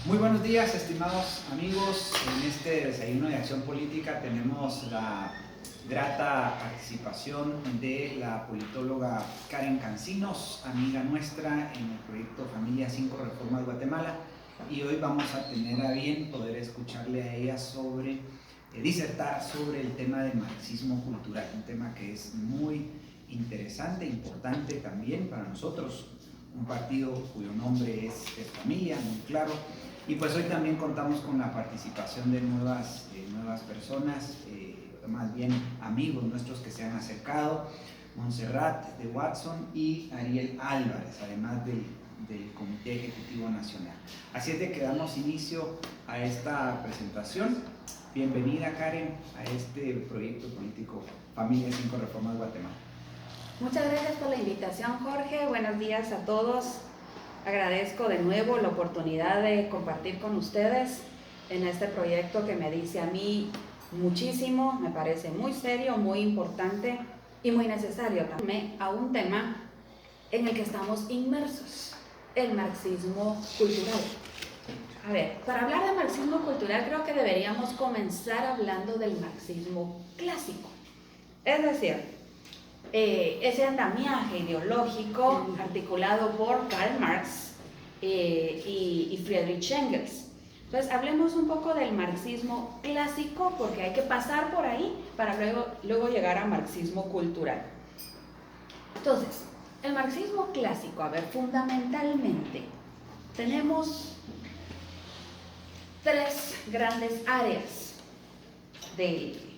Muy buenos días, estimados amigos. En este desayuno de acción política tenemos la grata participación de la politóloga Karen Cancinos, amiga nuestra en el proyecto Familia 5 Reformas Guatemala, y hoy vamos a tener a bien poder escucharle a ella sobre disertar sobre el tema del marxismo cultural, un tema que es muy interesante, importante también para nosotros, un partido cuyo nombre es Familia, muy claro. Y pues hoy también contamos con la participación de nuevas personas, más bien amigos nuestros que se han acercado, Montserrat de Watson y Ariel Álvarez, además del Comité Ejecutivo Nacional. Así es de que damos inicio a esta presentación. Bienvenida, Karen, a este proyecto político Familia 5 Reformas Guatemala. Muchas gracias por la invitación, Jorge. Buenos días a todos. Agradezco de nuevo la oportunidad de compartir con ustedes en este proyecto que me dice a mí muchísimo, me parece muy serio, muy importante y muy necesario también a un tema en el que estamos inmersos, el marxismo cultural. A ver, para hablar de marxismo cultural creo que deberíamos comenzar hablando del marxismo clásico, es decir, ese andamiaje ideológico articulado por Karl Marx y Friedrich Engels. Entonces, hablemos un poco del marxismo clásico porque hay que pasar por ahí para luego llegar a marxismo cultural. Entonces, el marxismo clásico, a ver, fundamentalmente tenemos tres grandes áreas de...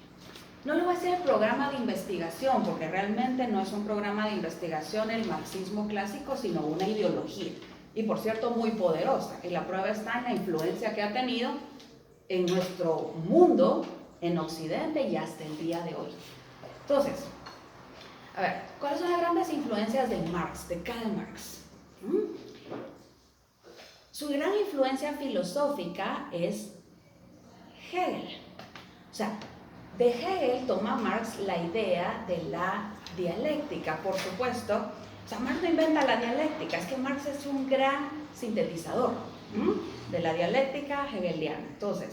No le voy a hacer el programa de investigación, porque realmente no es un programa de investigación el marxismo clásico, sino una ideología. Y por cierto, muy poderosa. Y la prueba está en la influencia que ha tenido en nuestro mundo, en Occidente y hasta el día de hoy. Entonces, a ver, ¿cuáles son las grandes influencias de Marx, de Karl Marx? Su gran influencia filosófica es Hegel. O sea, de Hegel toma Marx la idea de la dialéctica, por supuesto. O sea, Marx no inventa la dialéctica, es que Marx es un gran sintetizador de la dialéctica hegeliana. Entonces,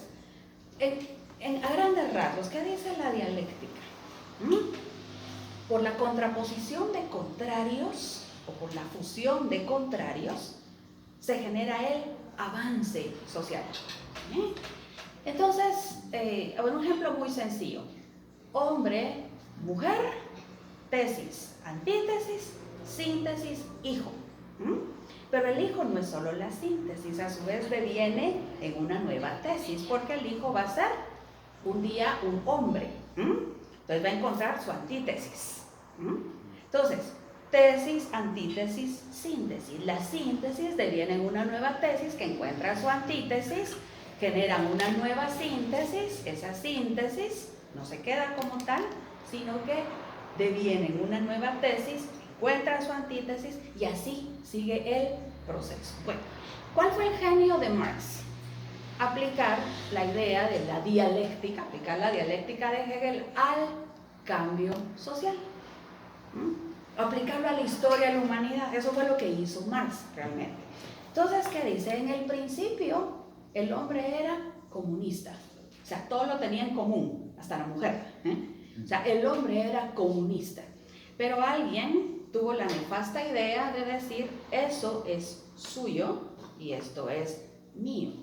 a grandes rasgos, ¿qué dice la dialéctica? Por la contraposición de contrarios, o por la fusión de contrarios, se genera el avance social. Entonces, un ejemplo muy sencillo: hombre, mujer, tesis, antítesis, síntesis, hijo. Pero el hijo no es solo la síntesis, a su vez deviene en una nueva tesis, porque el hijo va a ser un día un hombre. Entonces va a encontrar su antítesis. Entonces, tesis, antítesis, síntesis. La síntesis deviene en una nueva tesis que encuentra su antítesis, generan una nueva síntesis. Esa síntesis no se queda como tal, sino que deviene en una nueva tesis, encuentra su antítesis y así sigue el proceso. Bueno, ¿cuál fue el genio de Marx? Aplicar la idea de la dialéctica, aplicar la dialéctica de Hegel al cambio social. Aplicarlo a la historia de la humanidad. Eso fue lo que hizo Marx realmente. Entonces, ¿qué dice? En el principio el hombre era comunista, o sea, todo lo tenía en común, hasta la mujer, O sea, el hombre era comunista, pero alguien tuvo la nefasta idea de decir, eso es suyo y esto es mío.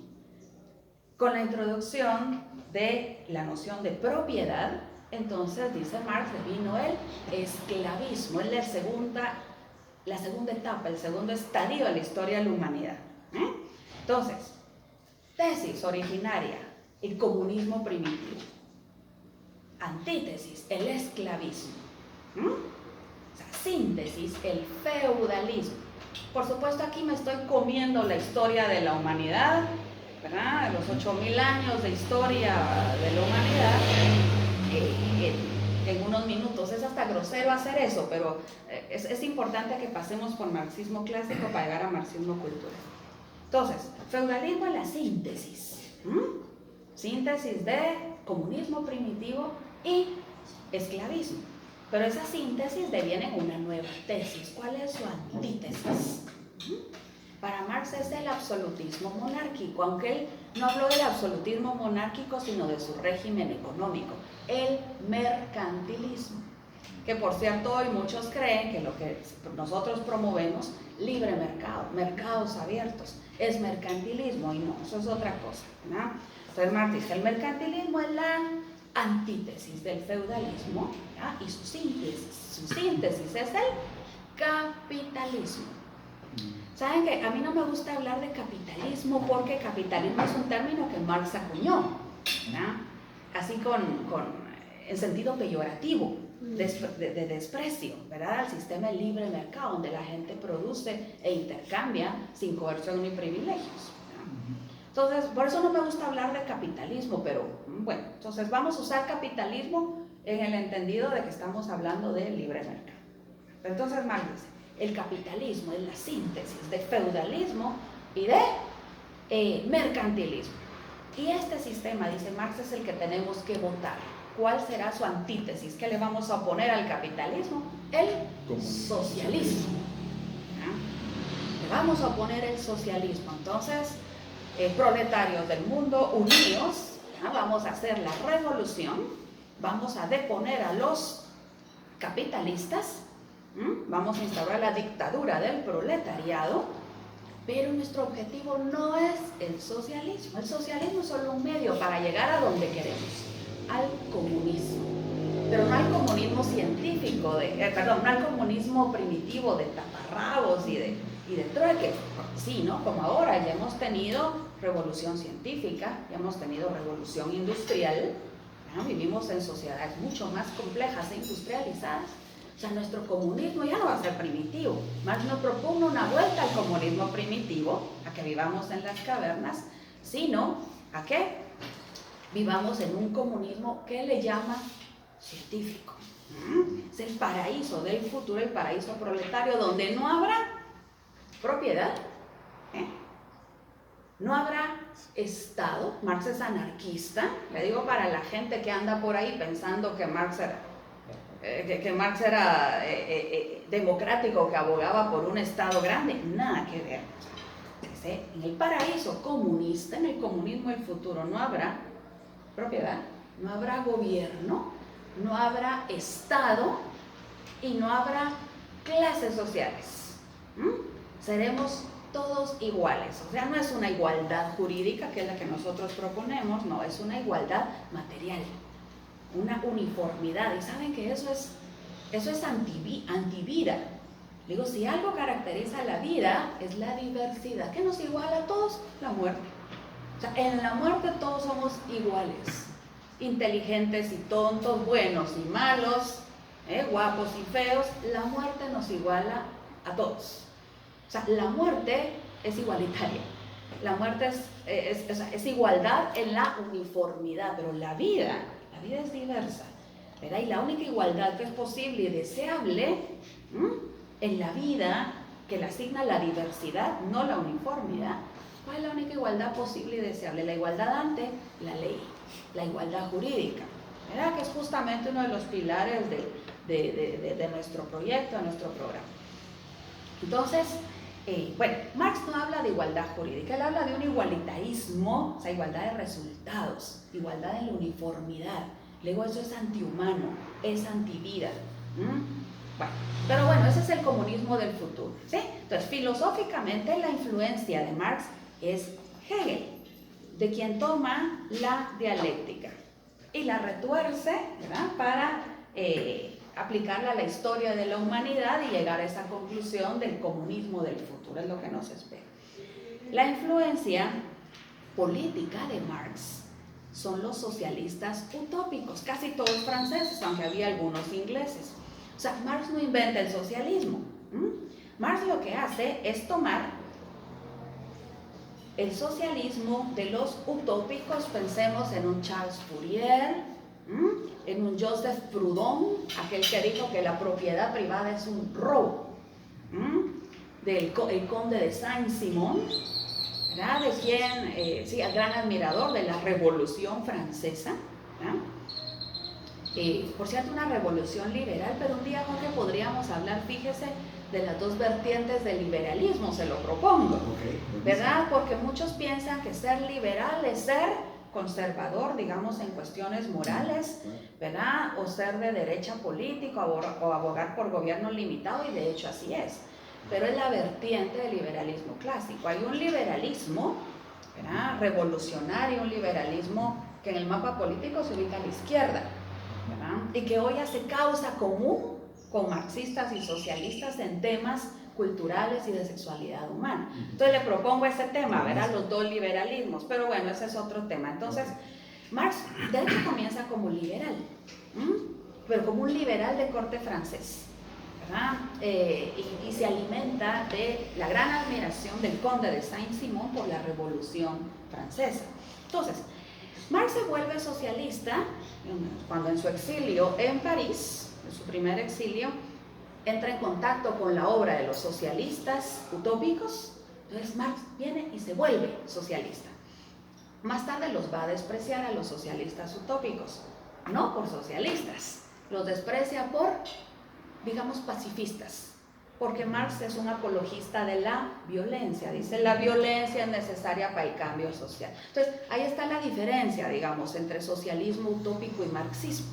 Con la introducción de la noción de propiedad, entonces, dice Marx, vino el esclavismo, es la segunda etapa, el segundo estadio de la historia de la humanidad. Entonces, tesis originaria, el comunismo primitivo. Antítesis, el esclavismo. O sea, síntesis, el feudalismo. Por supuesto, aquí me estoy comiendo la historia de la humanidad, ¿verdad? Los 8.000 años de historia de la humanidad en unos minutos. Es hasta grosero hacer eso, pero es importante que pasemos por marxismo clásico para llegar a marxismo cultural. Entonces, feudalismo es la síntesis. Síntesis de comunismo primitivo y esclavismo. Pero esa síntesis deviene en una nueva tesis. ¿Cuál es su antítesis? Para Marx es el absolutismo monárquico, aunque él no habló del absolutismo monárquico, sino de su régimen económico, el mercantilismo. Que por cierto hoy muchos creen que lo que nosotros promovemos, libre mercado, mercados abiertos, es mercantilismo, y no, eso es otra cosa, ¿no? Entonces Marx dice, el mercantilismo es la antítesis del feudalismo, ¿ya? Y su síntesis es el capitalismo. ¿Saben que a mí no me gusta hablar de capitalismo porque capitalismo es un término que Marx acuñó, ¿no? Así en sentido peyorativo, de desprecio, ¿verdad? Al sistema de libre mercado, donde la gente produce e intercambia sin coerción ni privilegios, ¿no? Entonces, por eso no me gusta hablar de capitalismo, pero bueno, entonces vamos a usar capitalismo en el entendido de que estamos hablando de libre mercado. Entonces Marx dice, el capitalismo es la síntesis de feudalismo y de mercantilismo. Y este sistema, dice Marx, es el que tenemos que votar. ¿Cuál será su antítesis? ¿Qué le vamos a oponer al capitalismo? El socialismo. ¿No? Le vamos a oponer el socialismo. Entonces, proletarios del mundo, unidos, ¿no? Vamos a hacer la revolución, vamos a deponer a los capitalistas, vamos a instaurar la dictadura del proletariado, pero nuestro objetivo no es el socialismo. El socialismo es solo un medio para llegar a donde queremos, al comunismo, pero no al comunismo científico, no al comunismo primitivo de taparrabos y de trueque. Sí, ¿no? Como ahora ya hemos tenido revolución científica, ya hemos tenido revolución industrial, ¿no? Vivimos en sociedades mucho más complejas e industrializadas. O sea, nuestro comunismo ya no va a ser primitivo. Marx no propone una vuelta al comunismo primitivo, a que vivamos en las cavernas, sino a que vivamos en un comunismo que le llama científico. Es el paraíso del futuro, el paraíso proletario, donde no habrá propiedad, no habrá Estado. Marx es anarquista, le digo para la gente que anda por ahí pensando que Marx era democrático, que abogaba por un Estado grande, nada que ver. En el paraíso comunista, en el comunismo del futuro, no habrá propiedad, no habrá gobierno, no habrá Estado y no habrá clases sociales. Seremos todos iguales. O sea, no es una igualdad jurídica, que es la que nosotros proponemos, no, es una igualdad material, una uniformidad. Y saben que eso es antivida. Digo, si algo caracteriza la vida es la diversidad. ¿Qué nos iguala a todos? La muerte. O sea, en la muerte todos somos iguales, inteligentes y tontos, buenos y malos, guapos y feos. La muerte nos iguala a todos. O sea, la muerte es igualitaria. La muerte es igualdad en la uniformidad, pero la vida es diversa, ¿verdad? Y la única igualdad que es posible y deseable en la vida, que le asigna la diversidad, no la uniformidad. ¿Cuál es la única igualdad posible y deseable? La igualdad ante la ley, la igualdad jurídica, ¿verdad? Que es justamente uno de los pilares de nuestro proyecto, de nuestro programa. Entonces, bueno, Marx no habla de igualdad jurídica, él habla de un igualitarismo, o sea, igualdad de resultados, igualdad en la uniformidad. Luego eso es antihumano, es antivida. Bueno, pero bueno, ese es el comunismo del futuro, ¿sí? Entonces, filosóficamente la influencia de Marx es Hegel, de quien toma la dialéctica y la retuerce, ¿verdad?, para aplicarla a la historia de la humanidad y llegar a esa conclusión del comunismo del futuro, es lo que nos espera. La influencia política de Marx son los socialistas utópicos, casi todos franceses, aunque había algunos ingleses. O sea, Marx no inventa el socialismo. Marx lo que hace es tomar el socialismo de los utópicos, pensemos en un Charles Fourier, en un Joseph Proudhon, aquel que dijo que la propiedad privada es un robo, el conde de Saint-Simon, ¿verdad? De quien, sí, el gran admirador de la Revolución Francesa, por cierto, una revolución liberal, pero un día, Jorge, podríamos hablar, fíjese, de las dos vertientes del liberalismo, se lo propongo, ¿verdad? Porque muchos piensan que ser liberal es ser conservador, digamos, en cuestiones morales, ¿verdad? O ser de derecha político o abogar por gobierno limitado, y de hecho así es. Pero es la vertiente del liberalismo clásico. Hay un liberalismo, ¿verdad?, revolucionario, un liberalismo que en el mapa político se ubica a la izquierda, ¿verdad?, y que hoy hace causa común con marxistas y socialistas en temas culturales y de sexualidad humana. Entonces le propongo ese tema, ¿verdad?, los dos liberalismos, pero bueno, ese es otro tema. Entonces, Marx de hecho comienza como liberal, pero como un liberal de corte francés, ¿verdad? Y se alimenta de la gran admiración del conde de Saint-Simon por la Revolución Francesa. Entonces, Marx se vuelve socialista cuando en su exilio en París, en su primer exilio, entra en contacto con la obra de los socialistas utópicos. Entonces Marx viene y se vuelve socialista. Más tarde los va a despreciar a los socialistas utópicos, no por socialistas, los desprecia por, digamos, pacifistas, porque Marx es un apologista de la violencia, dice la violencia es necesaria para el cambio social. Entonces ahí está la diferencia, digamos, entre socialismo utópico y marxismo.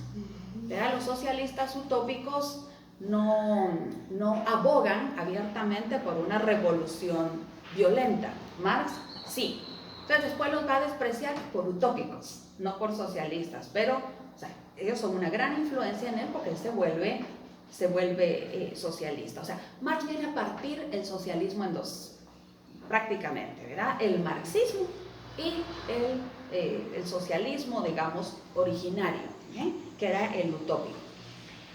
¿Verdad? Los socialistas utópicos no abogan abiertamente por una revolución violenta. Marx sí. Entonces después los va a despreciar por utópicos, no por socialistas, pero o sea, ellos son una gran influencia en él porque él se vuelve socialista. O sea, Marx viene a partir el socialismo en dos, prácticamente, ¿verdad? El marxismo y el socialismo, digamos, originario, que era el utópico.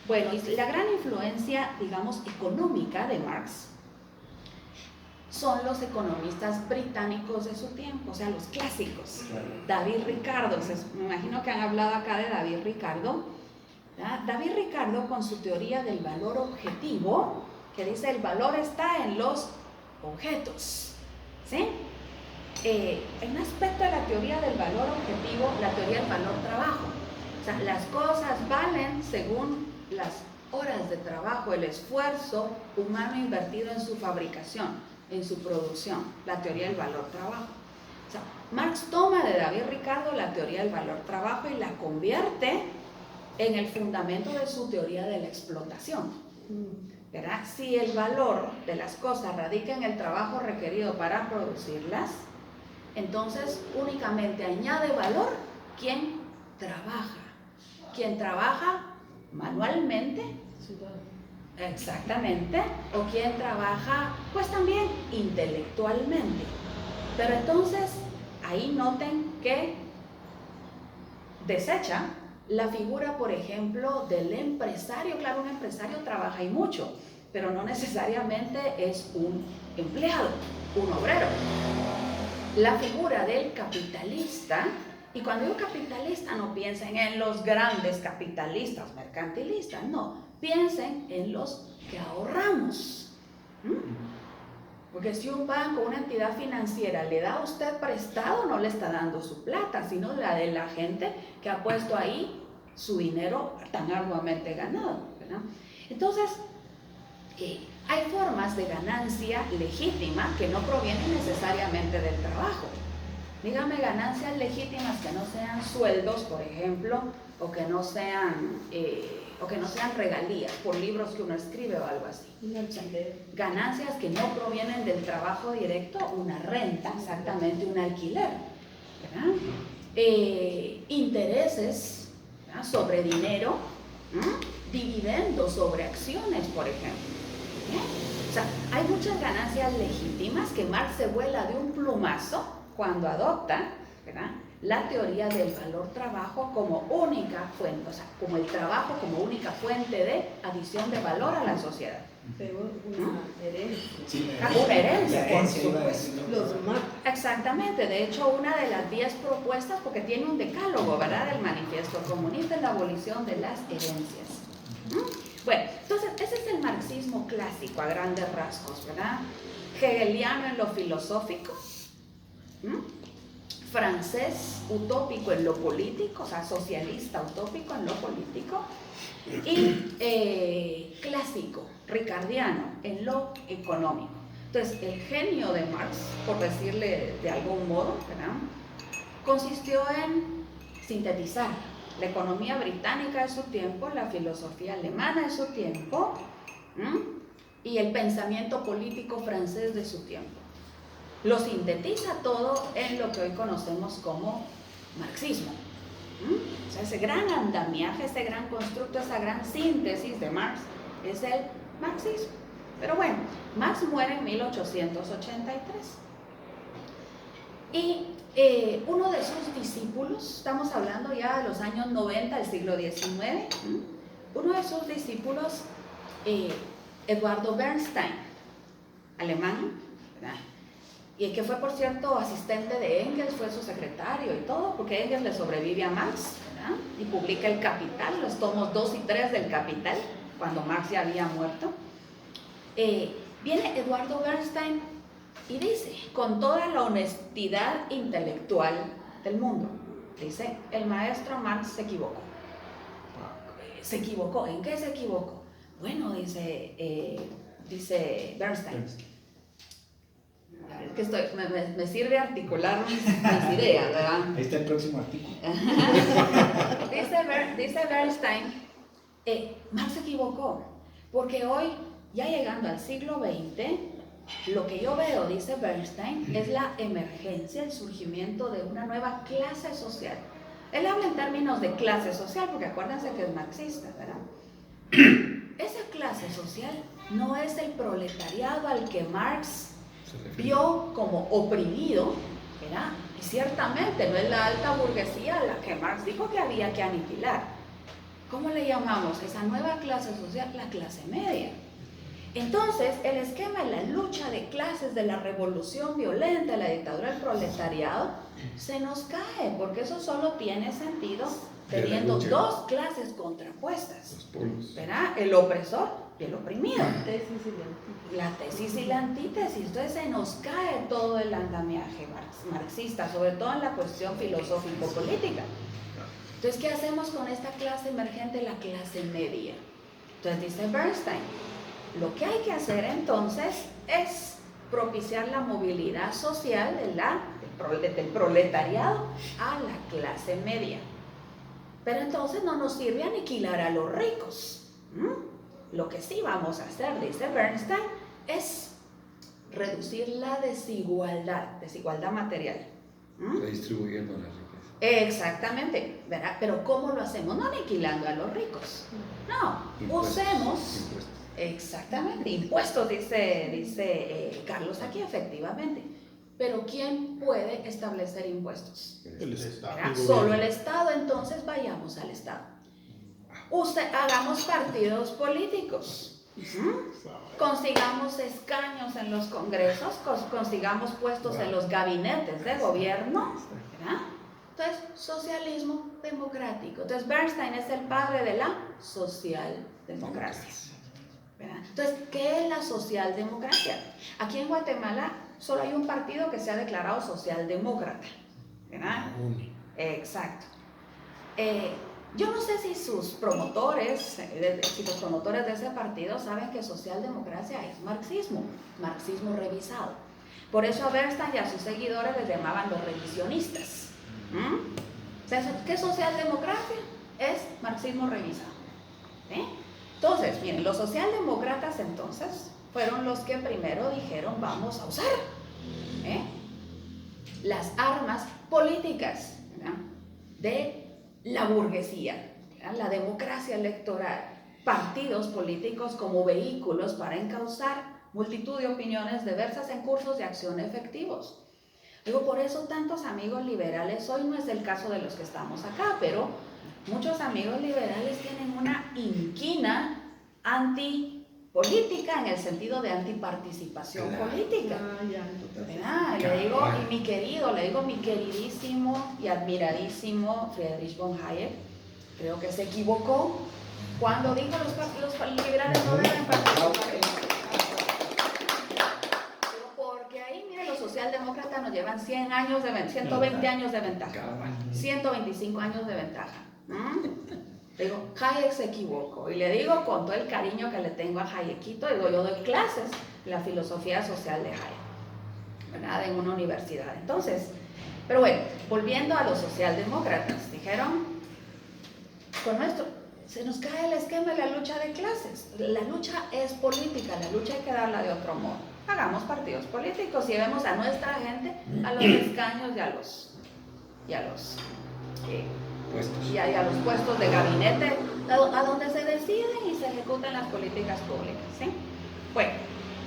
Bueno, y la gran influencia, digamos, económica de Marx son los economistas británicos de su tiempo, o sea, los clásicos. David Ricardo, me imagino que han hablado acá de David Ricardo. ¿Verdad? David Ricardo, con su teoría del valor objetivo, que dice el valor está en los objetos, ¿sí? En un aspecto de la teoría del valor objetivo, la teoría del valor trabajo. O sea, las cosas valen según las horas de trabajo, el esfuerzo humano invertido en su fabricación, en su producción, la teoría del valor trabajo. O sea, Marx toma de David Ricardo la teoría del valor trabajo y la convierte en el fundamento de su teoría de la explotación. ¿Verdad? Si el valor de las cosas radica en el trabajo requerido para producirlas, entonces únicamente añade valor quien trabaja. Quien trabaja manualmente, exactamente, o quien trabaja pues también intelectualmente. Pero entonces ahí noten que desecha la figura, por ejemplo, del empresario. Claro, un empresario trabaja y mucho, pero no necesariamente es un empleado, un obrero. La figura del capitalista, y cuando digo capitalista no piensen en los grandes capitalistas mercantilistas, no, piensen en los que ahorramos. Porque si un banco, una entidad financiera le da a usted prestado, no le está dando su plata, sino la de la gente que ha puesto ahí su dinero tan arduamente ganado, ¿verdad? Entonces, hay formas de ganancia legítima que no provienen necesariamente del trabajo. Dígame ganancias legítimas que no sean sueldos, por ejemplo, o que no sean regalías por libros que uno escribe o algo así. Ganancias que no provienen del trabajo directo, una renta, exactamente, un alquiler, ¿verdad? Intereses, ¿verdad?, sobre dinero, dividendos sobre acciones, por ejemplo. O sea, hay muchas ganancias legítimas que Marx se vuela de un plumazo cuando adopta, ¿verdad?, la teoría del valor trabajo como única fuente, o sea, como el trabajo como única fuente de adición de valor a la sociedad. Pero una herencia. Sí, Una herencia, por supuesto. Los mata. Exactamente, de hecho una de las 10 propuestas, porque tiene un decálogo, ¿verdad?, del manifiesto comunista, es la abolición de las herencias. Bueno, entonces ese es el marxismo clásico a grandes rasgos, ¿verdad? Hegeliano en lo filosófico, francés utópico en lo político, o sea, socialista utópico en lo político, y clásico ricardiano en lo económico. Entonces, el genio de Marx, por decirle de algún modo, ¿verdad?, consistió en sintetizar la economía británica de su tiempo, la filosofía alemana de su tiempo, y el pensamiento político francés de su tiempo. Lo sintetiza todo en lo que hoy conocemos como marxismo. O sea, ese gran andamiaje, ese gran constructo, esa gran síntesis de Marx es el marxismo. Pero bueno, Marx muere en 1883. Y uno de sus discípulos, estamos hablando ya de los años 90 del siglo XIX, uno de sus discípulos, Eduardo Bernstein, alemán, ¿verdad?, y el que fue, por cierto, asistente de Engels, fue su secretario y todo, porque Engels le sobrevive a Marx, ¿verdad?, y publica El Capital, los tomos 2 y 3 del Capital, cuando Marx ya había muerto. Viene Eduardo Bernstein y dice, con toda la honestidad intelectual del mundo, dice, el maestro Marx se equivocó. ¿Se equivocó? ¿En qué se equivocó? Bueno, dice Bernstein. Es que me sirve articular mis ideas, ¿verdad? Ahí está el próximo artículo. Dice Bernstein, Marx se equivocó, porque hoy, ya llegando al siglo XX, lo que yo veo, dice Bernstein, es la emergencia, el surgimiento de una nueva clase social. Él habla en términos de clase social, porque acuérdense que es marxista, ¿verdad? Esa clase social no es el proletariado al que Marx vio como oprimido, ¿verdad? Y ciertamente no es la alta burguesía a la que Marx dijo que había que aniquilar. ¿Cómo le llamamos a esa nueva clase social? La clase media. Entonces, el esquema de la lucha de clases, de la revolución violenta, de la dictadura del proletariado, se nos cae, porque eso solo tiene sentido teniendo dos clases contrapuestas, ¿verdad? El opresor y el oprimido. La tesis y la antítesis. Entonces se nos cae todo el andamiaje marxista, sobre todo en la cuestión filosófico-política. Entonces, ¿qué hacemos con esta clase emergente, la clase media? Entonces dice Bernstein, lo que hay que hacer entonces es propiciar la movilidad social del proletariado a la clase media. Pero entonces no nos sirve aniquilar a los ricos. Lo que sí vamos a hacer, dice Bernstein, es reducir la desigualdad material. Redistribuyendo la riqueza. Exactamente, ¿verdad? Pero ¿cómo lo hacemos? No aniquilando a los ricos. No, usemos... Exactamente, impuestos, dice Carlos aquí, efectivamente. Pero ¿quién puede establecer impuestos? El Estado. Solo el Estado. Entonces vayamos al Estado. Hagamos partidos políticos. Consigamos escaños en los congresos, consigamos puestos en los gabinetes de gobierno, ¿verdad? Entonces, socialismo democrático. Entonces, Bernstein es el padre de la socialdemocracia, ¿verdad? Entonces, ¿qué es la socialdemocracia? Aquí en Guatemala solo hay un partido que se ha declarado socialdemócrata, ¿verdad? Exacto. Yo no sé si sus promotores, los promotores de ese partido saben que socialdemocracia es marxismo revisado. Por eso a Bernstein y a sus seguidores les llamaban los revisionistas. O sea, ¿qué socialdemocracia? Es marxismo revisado. Entonces, miren, los socialdemócratas entonces fueron los que primero dijeron vamos a usar las armas políticas, ¿verdad?, de la burguesía, ¿verdad?, la democracia electoral, partidos políticos como vehículos para encauzar multitud de opiniones diversas en cursos de acción efectivos. Digo, por eso tantos amigos liberales, hoy no es el caso de los que estamos acá, pero muchos amigos liberales tienen una inquina antipolítica en el sentido de antiparticipación política. ¿Verdad? Le digo, y le digo mi queridísimo y admiradísimo Friedrich von Hayek, creo que se equivocó cuando dijo los liberales no deben participar. Porque ahí, mire, los socialdemócratas nos llevan 100 años 120 años de ventaja, 125 años de ventaja. Digo, Hayek se equivocó. Y le digo con todo el cariño que le tengo a Hayekito, digo, yo doy clases en la filosofía social de Hayek, ¿verdad? En una universidad. Entonces, pero bueno, volviendo a los socialdemócratas, dijeron, con nuestro, se nos cae el esquema de la lucha de clases. La lucha es política, la lucha hay que darla de otro modo. Hagamos partidos políticos, llevemos a nuestra gente a los escaños y a los puestos de gabinete, a donde se deciden y se ejecutan las políticas públicas, ¿sí? Bueno,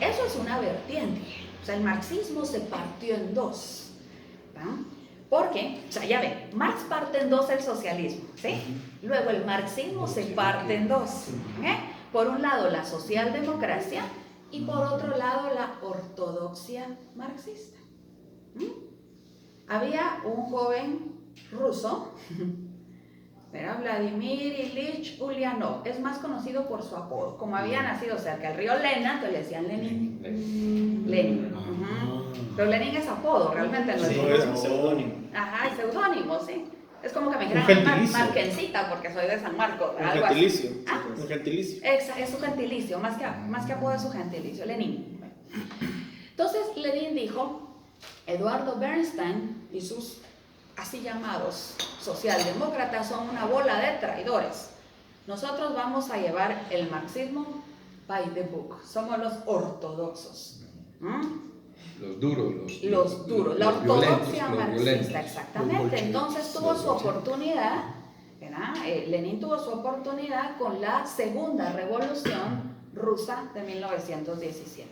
eso es una vertiente. O sea, el marxismo se partió en dos, ¿no? Porque, o sea, ya ven, Marx parte en dos el socialismo, ¿sí? Luego el marxismo se parte en dos, ¿eh? Por un lado la socialdemocracia y por otro lado la ortodoxia marxista. Había un joven ruso, era Vladimir Ilich Ulyanov, es más conocido por su apodo, como había nacido cerca del río Lena, entonces le decían Lenin. Lenin. Pero Lenin es apodo, realmente no es es seudónimo. Ajá, es seudónimo, sí. Es como que me dijeran Marquencita, porque soy de San Marcos. Un algo gentilicio. así. ¿Ah? Un gentilicio. Es su gentilicio, más que apodo es su gentilicio, Lenin. Entonces Lenin dijo, Eduardo Bernstein y sus así llamados socialdemócratas son una bola de traidores. Nosotros vamos a llevar el marxismo by the book. Somos los ortodoxos. Los duros, la ortodoxia marxista, violentos. exactamente. Entonces tuvo su oportunidad, ¿verdad? Lenin tuvo su oportunidad con la segunda revolución rusa de 1917.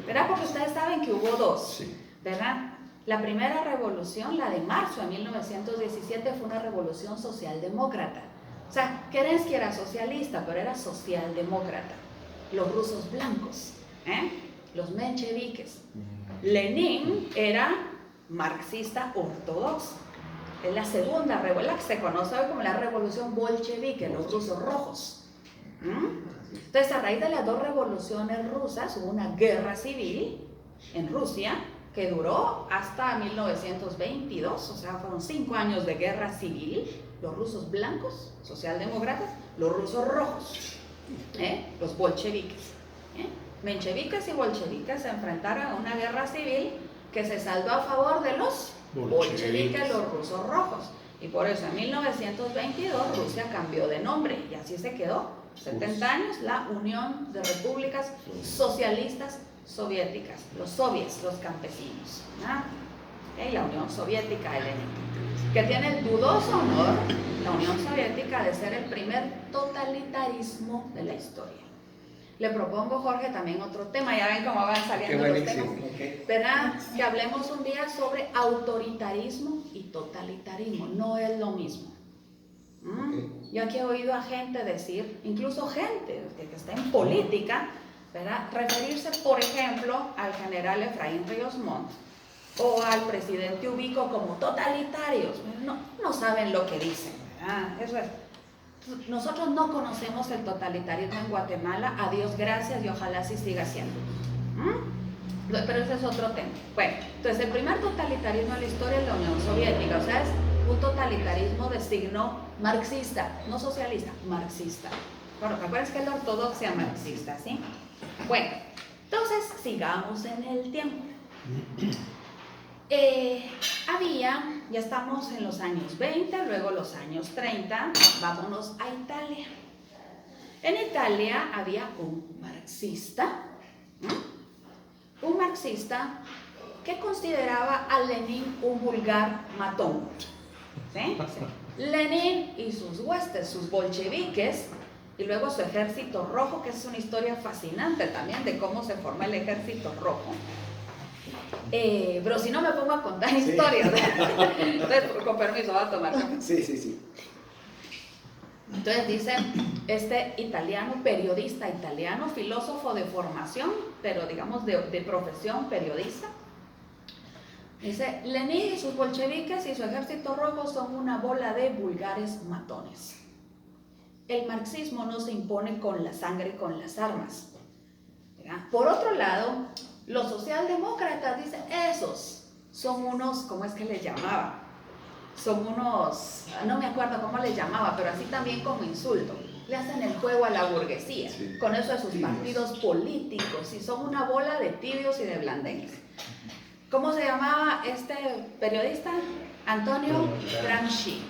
¿Verdad? Porque ustedes saben que hubo dos, Sí. ¿verdad? La primera revolución, la de marzo de 1917, fue una revolución socialdemócrata. O sea, Kerensky era socialista, pero era socialdemócrata. Los rusos blancos, los mencheviques. Lenin era marxista ortodoxo. Es la segunda revolución, que se conoce hoy como la revolución bolchevique, los rusos rojos. Entonces, a raíz de las dos revoluciones rusas, hubo una guerra civil en Rusia que duró hasta 1922, o sea, fueron 5 años de guerra civil. Los rusos blancos, socialdemócratas, los rusos rojos, los bolcheviques. Mencheviques y bolcheviques se enfrentaron a una guerra civil que se saldó a favor de los bolcheviques, los rusos rojos. Y por eso en 1922 Rusia cambió de nombre y así se quedó 70 años la Unión de Repúblicas Socialistas Soviéticas, los soviets, los campesinos, la Unión Soviética de Lenin, que tiene el dudoso honor, la Unión Soviética, de ser el primer totalitarismo de la historia. Le propongo, Jorge, también otro tema, ya ven cómo van saliendo los temas, ¿verdad? Que hablemos un día sobre autoritarismo y totalitarismo, no es lo mismo. Yo aquí he oído a gente decir, incluso gente que está en política, ¿verdad? Referirse, por ejemplo, al general Efraín Ríos Montt o al presidente Ubico como totalitarios. No saben lo que dicen, ¿verdad? Eso es. Nosotros no conocemos el totalitarismo en Guatemala, a Dios gracias, y ojalá así siga siendo. Pero ese es otro tema. Bueno, entonces el primer totalitarismo en la historia es la Unión Soviética, o sea, es un totalitarismo de signo marxista, no socialista, marxista. Bueno, acuérdense que es la ortodoxia marxista, ¿sí? Bueno, entonces sigamos en el tiempo. Ya estamos en los años 20, luego los años 30, vámonos a Italia. En Italia había un marxista que consideraba a Lenin un vulgar matón. ¿Sí? Lenin y sus huestes, sus bolcheviques, y luego su ejército rojo, que es una historia fascinante también de cómo se forma el ejército rojo. Pero si no me pongo a contar historias, entonces con permiso voy a tomar café. Sí. Entonces dice este italiano, periodista italiano, filósofo de formación, pero digamos de profesión periodista, dice: Lenin y sus bolcheviques y su ejército rojo son una bola de vulgares matones. El marxismo no se impone con la sangre, con las armas, ¿verdad? Por otro lado, los socialdemócratas dicen: esos son unos, ¿cómo es que les llamaba? son unos, no me acuerdo cómo les llamaba, pero así también como insulto. Le hacen el juego a la burguesía, Sí. con eso de sus Tibios. partidos políticos, y son una bola de tibios y de blandengues. ¿Cómo se llamaba este periodista? Antonio Gramsci.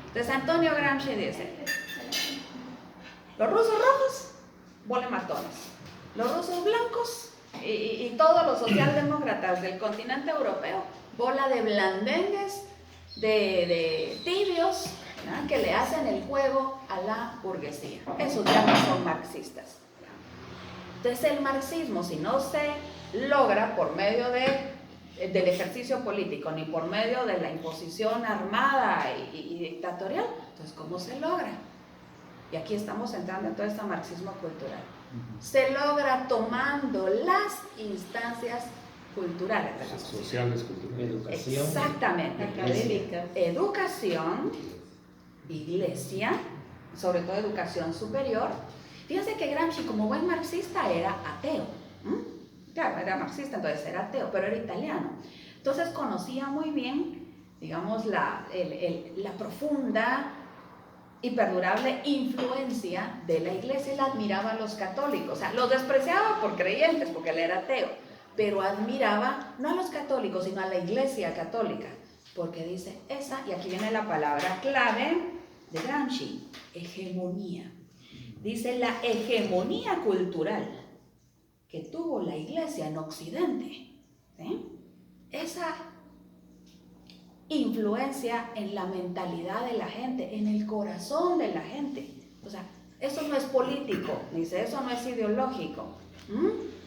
Entonces Antonio Gramsci dice, los rusos rojos, bola de matones. Los rusos blancos y todos los socialdemócratas del continente europeo, bola de blandengues, de tibios, ¿no? Que le hacen el juego a la burguesía. Esos ya no son marxistas. Entonces el marxismo, si no se logra por medio del ejercicio político, ni por medio de la imposición armada y dictatorial, entonces ¿cómo se logra? Y aquí estamos entrando en todo este marxismo cultural. Se logra tomando las instancias culturales de la sociedad. Sociales, culturales. Educación. Exactamente. Académica. Educación, iglesia, sobre todo educación superior. Fíjense que Gramsci, como buen marxista, era ateo. Claro, era marxista, entonces era ateo, pero era italiano. Entonces conocía muy bien, digamos, la profunda y perdurable influencia de la iglesia. Él admiraba a los católicos, o sea, los despreciaba por creyentes, porque él era ateo, pero admiraba no a los católicos, sino a la iglesia católica, porque dice esa, y aquí viene la palabra clave de Gramsci, hegemonía. Dice la hegemonía cultural que tuvo la iglesia en Occidente, ¿sí? Esa influencia en la mentalidad de la gente, en el corazón de la gente. O sea, eso no es político, dice, eso no es ideológico,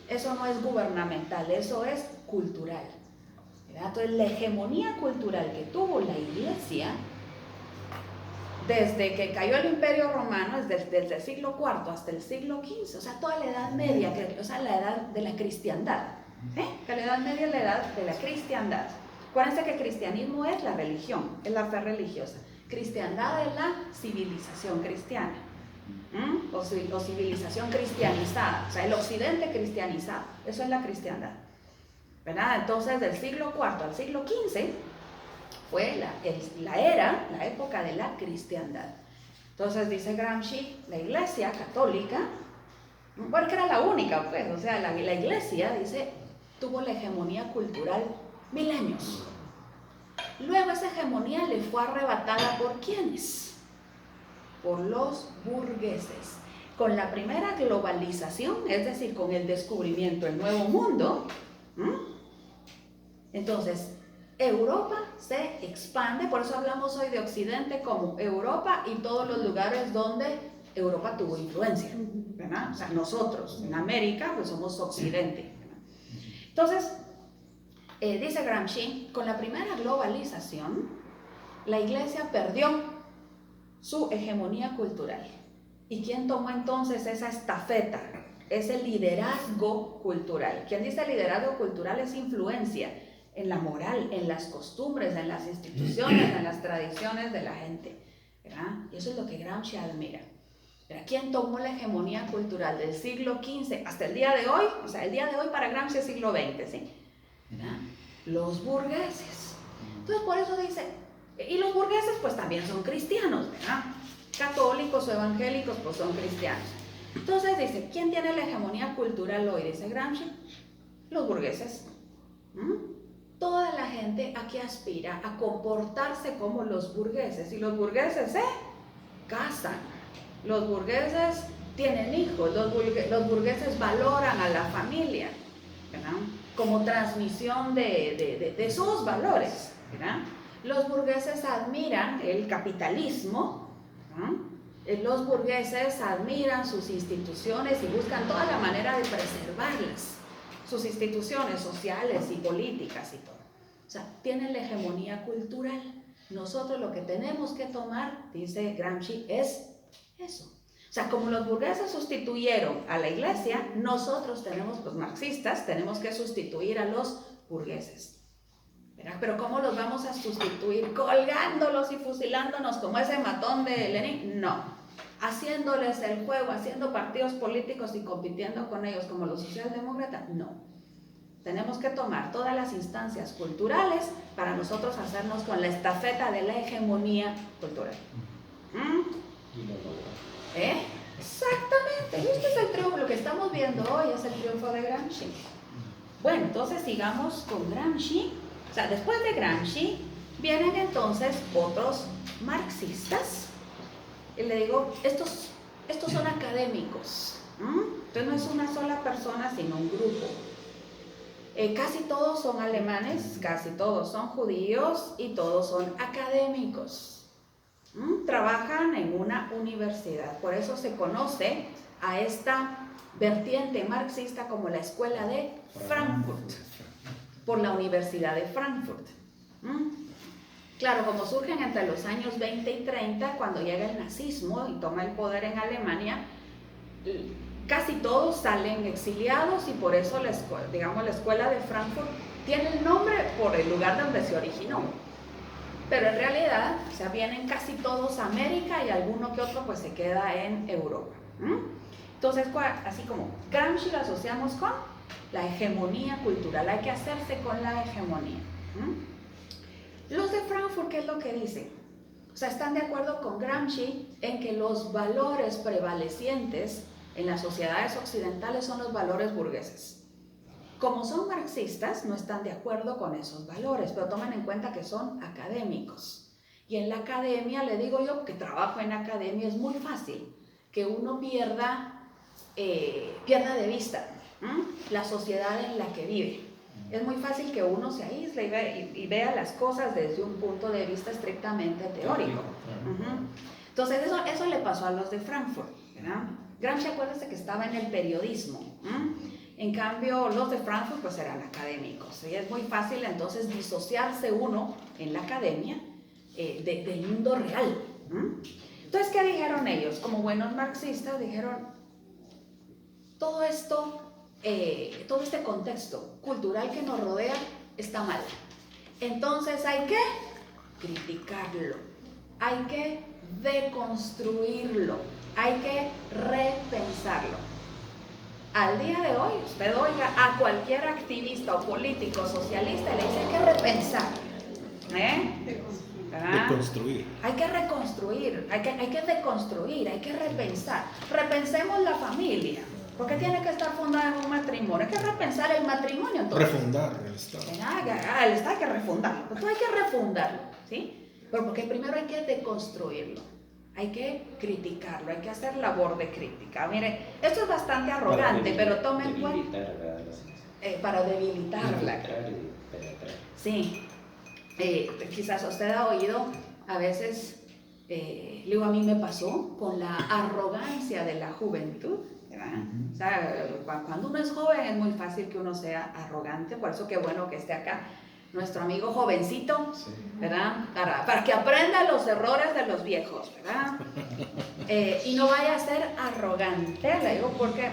eso no es gubernamental, eso es cultural. ¿Verdad? Entonces, la hegemonía cultural que tuvo la iglesia desde que cayó el Imperio Romano, desde el siglo IV hasta el siglo XV, o sea, toda la Edad Media, o sea, la edad de la cristiandad, que la Edad Media es la edad de la cristiandad. Acuérdense que el cristianismo es la religión, es la fe religiosa. Cristiandad es la civilización cristiana, o civilización cristianizada, o sea, el occidente cristianizado, eso es la cristiandad, ¿verdad? Entonces, del siglo IV al siglo XV fue la época de la cristiandad. Entonces, dice Gramsci, la iglesia católica, bueno, que era la única, pues, o sea, la iglesia, dice, tuvo la hegemonía cultural 1000 años. Luego esa hegemonía le fue arrebatada ¿por quiénes? Por los burgueses. Con la primera globalización, es decir, con el descubrimiento del Nuevo Mundo, entonces Europa se expande, por eso hablamos hoy de Occidente como Europa y todos los lugares donde Europa tuvo influencia, ¿verdad? O sea, nosotros en América pues somos Occidente, ¿verdad? Entonces, dice Gramsci, con la primera globalización, la iglesia perdió su hegemonía cultural. ¿Y quién tomó entonces esa estafeta, ese liderazgo cultural? ¿Quién dice liderazgo cultural? Es influencia en la moral, en las costumbres, en las instituciones, en las tradiciones de la gente, ¿verdad? Y eso es lo que Gramsci admira. ¿Verdad? ¿Quién tomó la hegemonía cultural del siglo XV hasta el día de hoy? O sea, el día de hoy para Gramsci es siglo XX, ¿sí? ¿Verdad? Los burgueses. Entonces, por eso dice, y los burgueses pues también son cristianos, ¿verdad? Católicos o evangélicos pues son cristianos. Entonces dice, ¿quién tiene la hegemonía cultural hoy? Dice Gramsci, los burgueses. Toda la gente aquí aspira a comportarse como los burgueses, y los burgueses se casan, los burgueses tienen hijos, los burgueses valoran a la familia, ¿verdad? Como transmisión de sus valores, ¿verdad? Los burgueses admiran el capitalismo, ¿verdad? Los burgueses admiran sus instituciones y buscan toda la manera de preservarlas, sus instituciones sociales y políticas y todo. O sea, tienen la hegemonía cultural. Nosotros lo que tenemos que tomar, dice Gramsci, es eso. O sea, como los burgueses sustituyeron a la iglesia, nosotros tenemos, los marxistas, tenemos que sustituir a los burgueses, ¿verdad? Pero ¿cómo los vamos a sustituir? ¿Colgándolos y fusilándonos como ese matón de Lenin? No. Haciéndoles el juego, haciendo partidos políticos y compitiendo con ellos como los socialdemócratas, no. Tenemos que tomar todas las instancias culturales para nosotros hacernos con la estafeta de la hegemonía cultural. Y lo logra. Exactamente, este es el triunfo, lo que estamos viendo hoy es el triunfo de Gramsci. Bueno, entonces sigamos con Gramsci. O sea, después de Gramsci vienen entonces otros marxistas. Y le digo, estos son académicos. Entonces no es una sola persona, sino un grupo. Casi todos son alemanes, casi todos son judíos y todos son académicos. Trabajan en una universidad, por eso se conoce a esta vertiente marxista como la Escuela de Frankfurt, por la Universidad de Frankfurt. Claro, como surgen entre los años 20 y 30, cuando llega el nazismo y toma el poder en Alemania, casi todos salen exiliados y por eso la Escuela de Frankfurt tiene el nombre por el lugar donde se originó. Pero en realidad, o sea, vienen casi todos a América y alguno que otro pues se queda en Europa. Entonces, así como Gramsci lo asociamos con la hegemonía cultural, hay que hacerse con la hegemonía. Los de Frankfurt, ¿qué es lo que dicen? O sea, están de acuerdo con Gramsci en que los valores prevalecientes en las sociedades occidentales son los valores burgueses. Como son marxistas, no están de acuerdo con esos valores, pero tomen en cuenta que son académicos. Y en la academia, le digo yo que trabajo en academia, es muy fácil que uno pierda de vista la sociedad en la que vive. Es muy fácil que uno se aísle y vea las cosas desde un punto de vista estrictamente teórico. Entonces eso le pasó a los de Frankfurt, ¿verdad? Gramsci, acuérdense que estaba en el periodismo. En cambio, los de Frankfurt pues eran académicos. Y es muy fácil entonces disociarse uno en la academia del mundo real. Entonces, ¿qué dijeron ellos? Como buenos marxistas dijeron, todo este contexto cultural que nos rodea está mal. Entonces hay que criticarlo, hay que deconstruirlo, hay que repensarlo. Al día de hoy, usted oiga a cualquier activista o político socialista y le dice hay que repensar. Deconstruir. Hay que reconstruir, hay que deconstruir, hay que repensar. Repensemos la familia. ¿Por qué tiene que estar fundada en un matrimonio? Hay que repensar el matrimonio entonces. Refundar el Estado. El Estado hay que refundarlo. Entonces hay que refundarlo, ¿sí? Pero porque primero hay que deconstruirlo. Hay que criticarlo, hay que hacer labor de crítica. Mire, esto es bastante arrogante, pero tomen en cuenta. Para debilitarla. Sí. Quizás usted ha oído, a veces, luego a mí me pasó con la arrogancia de la juventud. O sea, cuando uno es joven es muy fácil que uno sea arrogante, por eso qué bueno que esté acá nuestro amigo jovencito, ¿verdad? Para que aprenda los errores de los viejos, ¿verdad? Y no vaya a ser arrogante, le digo, porque